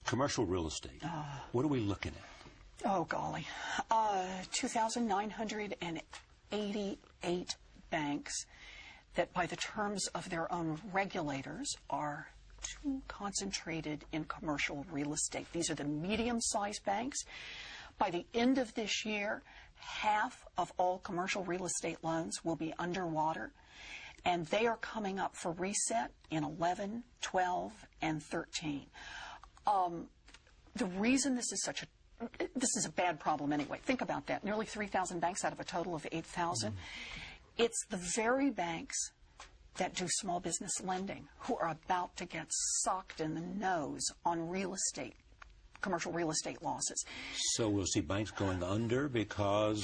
Commercial real estate. What are we looking at? Oh, golly. 2,988 banks that by the terms of their own regulators are too concentrated in commercial real estate. These are the medium-sized banks. By the end of this year, half of all commercial real estate loans will be underwater, and they are coming up for reset in 11, 12, and 13. The reason this is a bad problem anyway. Think about that. Nearly 3,000 banks out of a total of 8,000. It's the very banks that do small business lending who are about to get socked in the nose on real estate, commercial real estate losses. So we'll see banks going under because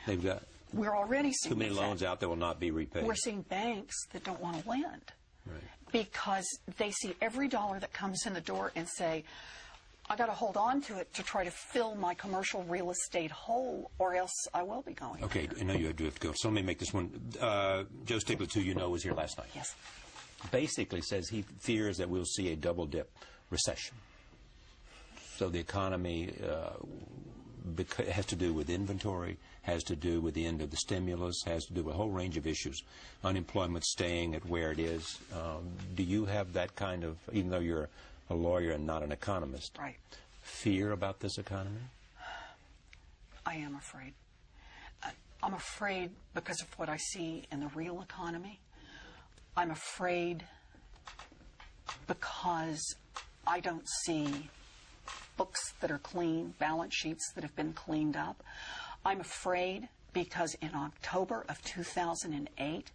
they've got We're already seeing too many loans out that will not be repaid. We're seeing banks that don't want to lend. Right. Because they see every dollar that comes in the door and say, I got to hold on to it to try to fill my commercial real estate hole, or else I will be going. Okay, I know you do have to go. So let me make this one. Joe Stiglitz, who you know, was here last night. Yes. Basically says he fears that we'll see a double-dip recession. So the economy has to do with inventory, has to do with the end of the stimulus, has to do with a whole range of issues. Unemployment staying at where it is. Do you have that kind of, even though you're a lawyer and not an economist, right, fear about this economy? I am afraid. I'm afraid because of what I see in the real economy. I'm afraid because I don't see books that are clean, balance sheets that have been cleaned up. I'm afraid because in October of 2008,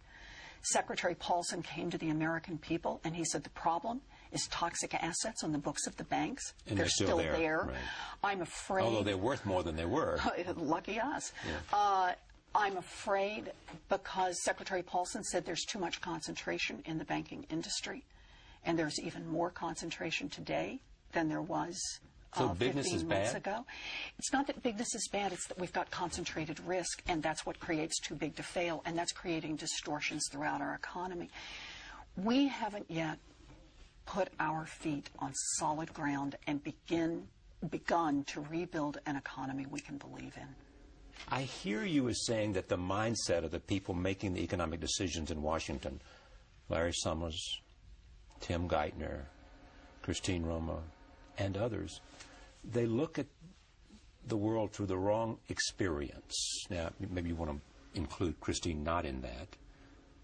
Secretary Paulson came to the American people and he said the problem is toxic assets on the books of the banks. And they're still there. Right. I'm afraid... Although they're worth more than they were. Lucky us. Yeah. I'm afraid because Secretary Paulson said there's too much concentration in the banking industry, and there's even more concentration today than there was 15 months ago. It's not that bigness is bad, it's that we've got concentrated risk, and that's what creates too big to fail, and that's creating distortions throughout our economy. We haven't yet put our feet on solid ground and begun to rebuild an economy we can believe in. I hear you as saying that the mindset of the people making the economic decisions in Washington, Larry Summers, Tim Geithner, Christine Roma, and others, they look at the world through the wrong experience. Now, maybe you want to include Christine not in that,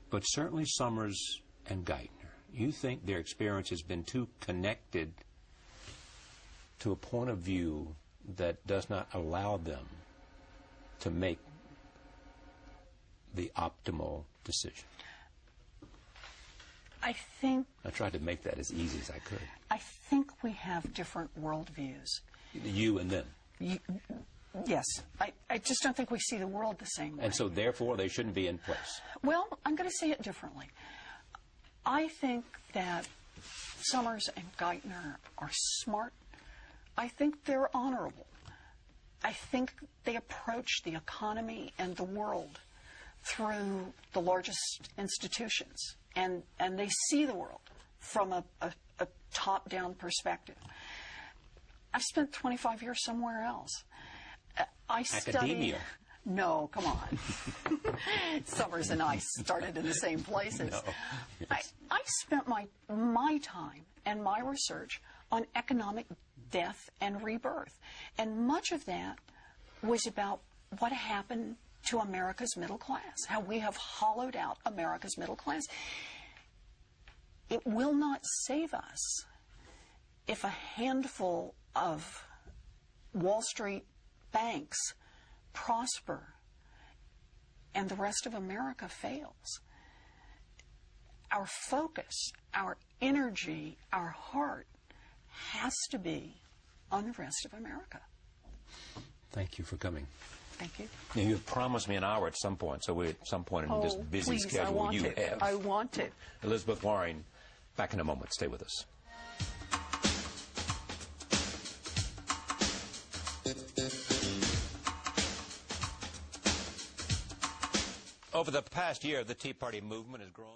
but certainly Summers and Geithner. You think their experience has been too connected to a point of view that does not allow them to make the optimal decision. I tried to make that as easy as I could. I think we have different worldviews. You and them. Yes. I just don't think we see the world the same way. And so, therefore, they shouldn't be in place. Well, I'm going to say it differently. I think that Summers and Geithner are smart. I think they're honorable. I think they approach the economy and the world through the largest institutions, and they see the world from a top-down perspective. I've spent 25 years somewhere else. Academia. No, come on. Summers and I started in the same places. No. Yes. I spent my time and my research on economic death and rebirth. And much of that was about what happened to America's middle class, how we have hollowed out America's middle class. It will not save us if a handful of Wall Street banks prosper and the rest of America fails. Our focus, our energy, our heart has to be on the rest of America. Thank you for coming. Thank you. Now, you have promised me an hour at some point, so at some point in this busy schedule you have. I want it. Elizabeth Warren, back in a moment. Stay with us. Over the past year, the Tea Party movement has grown.